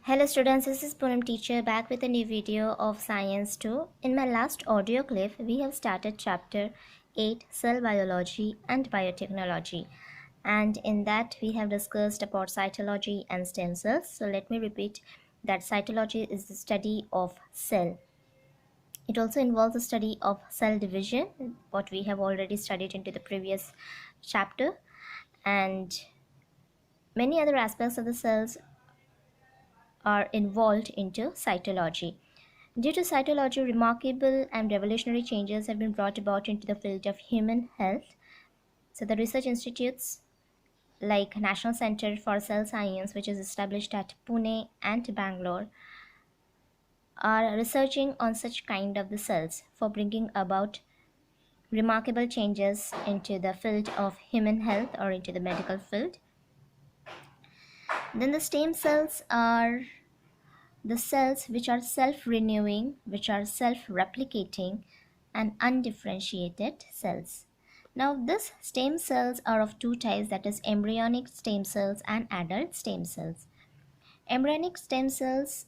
Hello students, this is Poonam teacher back with a new video of Science 2. In my last audio clip, we have started chapter 8 Cell Biology and Biotechnology, and in that we have discussed about cytology and stem cells. So let me repeat that cytology is the study of cell. It also involves the study of cell division, what we have already studied into the previous chapter, and many other aspects of the cells are involved into cytology. Due to cytology, remarkable and revolutionary changes have been brought about into the field of human health. So the research institutes like National Center for Cell Science, which is established at Pune and Bangalore, are researching on such kind of the cells for bringing about remarkable changes into the field of human health or into the medical field. Then the stem cells are the cells which are self-renewing, which are self-replicating and undifferentiated cells. Now these stem cells are of two types, that is embryonic stem cells and adult stem cells. Embryonic stem cells,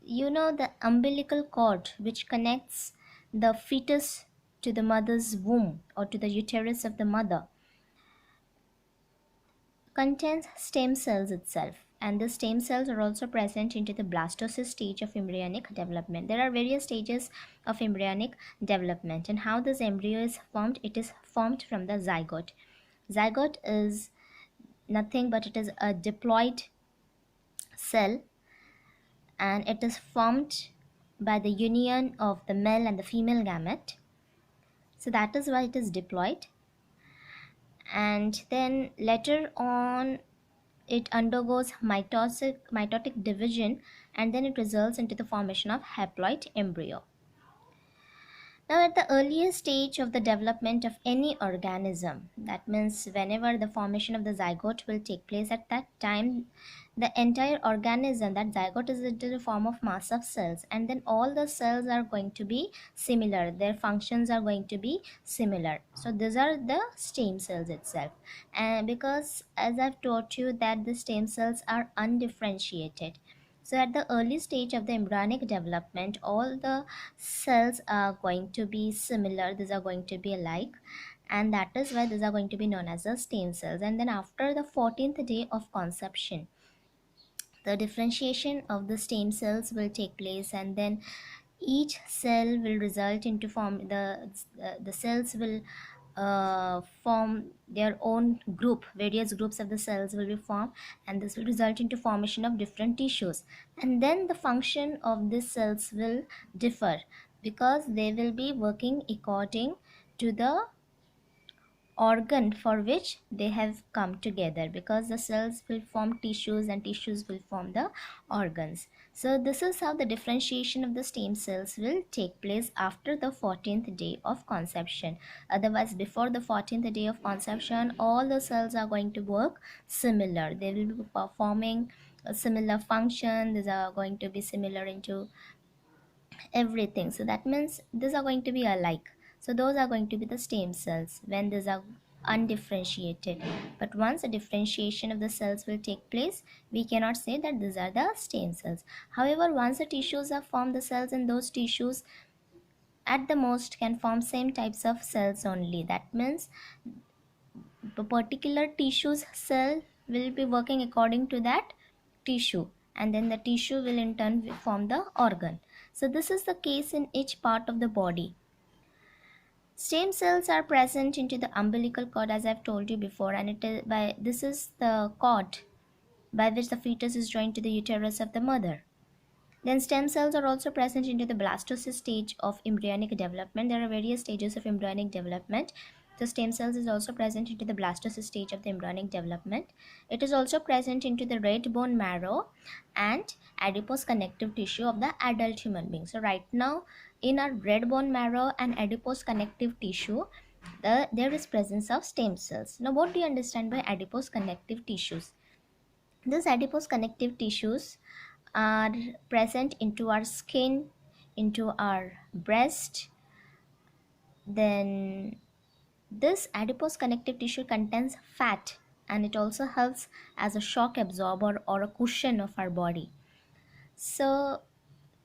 the umbilical cord which connects the fetus to the mother's womb or to the uterus of the mother, contains stem cells itself, and the stem cells are also present into the blastocyst stage of embryonic development. There are various stages of embryonic development, and how this embryo is formed. It is formed from the zygote. Zygote is nothing but it is a diploid cell, and it is formed by the union of the male and the female gamete. So that is why it is diploid. And then later on it undergoes mitotic division, and then it results into the formation of haploid embryo. Now at the earliest stage of the development of any organism, that means whenever the formation of the zygote will take place, at that time the entire organism, that zygote is into the form of mass of cells, and then all the cells are going to be similar, their functions are going to be similar. So these are the stem cells itself, and because as I've taught you that the stem cells are undifferentiated, so at the early stage of the embryonic development, all the cells are going to be similar, these are going to be alike, and that is why these are going to be known as the stem cells. And then after the 14th day of conception, the differentiation of the stem cells will take place, and then each cell will result into form the cells will form their own group. Various groups of the cells will be formed, and this will result into formation of different tissues, and then the function of these cells will differ because they will be working according to the organ for which they have come together, because the cells will form tissues and tissues will form the organs. So this is how the differentiation of the stem cells will take place after the 14th day of conception. Otherwise, before the 14th day of conception, all the cells are going to work similar, they will be performing a similar function, these are going to be similar into everything. So that means these are going to be alike. So those are going to be the stem cells when these are undifferentiated. But once a differentiation of the cells will take place, we cannot say that these are the stem cells. However, once the tissues are formed, the cells in those tissues at the most can form same types of cells only. That means the particular tissue's cell will be working according to that tissue, and then the tissue will in turn form the organ. So this is the case in each part of the body. Stem cells are present into the umbilical cord, as I've told you before, and this is the cord by which the fetus is joined to the uterus of the mother. Then stem cells are also present into the blastocyst stage of embryonic development. There are various stages of embryonic development. The stem cells is also present into the blastocyst stage of the embryonic development. It is also present into the red bone marrow and adipose connective tissue of the adult human being. So right now in our red bone marrow and adipose connective tissue, there is presence of stem cells. Now what do you understand by adipose connective tissues? These adipose connective tissues are present into our skin, into our breast. Then this adipose connective tissue contains fat, and it also helps as a shock absorber or a cushion of our body. So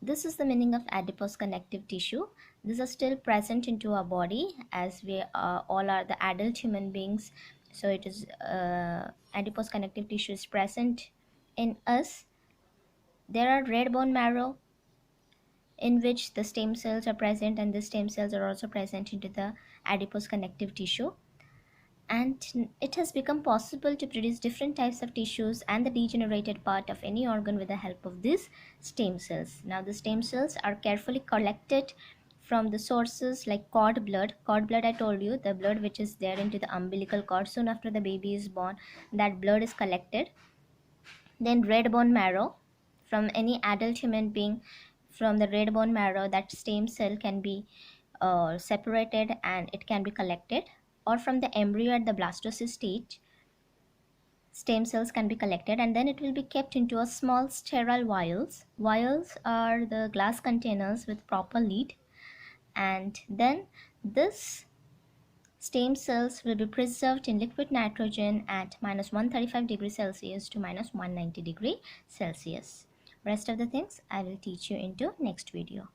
this is the meaning of adipose connective tissue. These are still present into our body as we all are the adult human beings. So it is adipose connective tissue is present in us. There are red bone marrow in which the stem cells are present, and the stem cells are also present into the adipose connective tissue. And it has become possible to produce different types of tissues and the degenerated part of any organ with the help of these stem cells. Now the stem cells are carefully collected from the sources like cord blood. Cord blood, I told you, the blood which is there into the umbilical cord soon after the baby is born, that blood is collected. Then red bone marrow, from any adult human being, from the red bone marrow that stem cell can be separated and it can be collected, or from the embryo at the blastocyst stage stem cells can be collected, and then it will be kept into a small sterile vials. Vials are the glass containers with proper lid, and then this stem cells will be preserved in liquid nitrogen at minus 135 degrees Celsius to minus 190 degree Celsius. Rest of the things I will teach you into next video.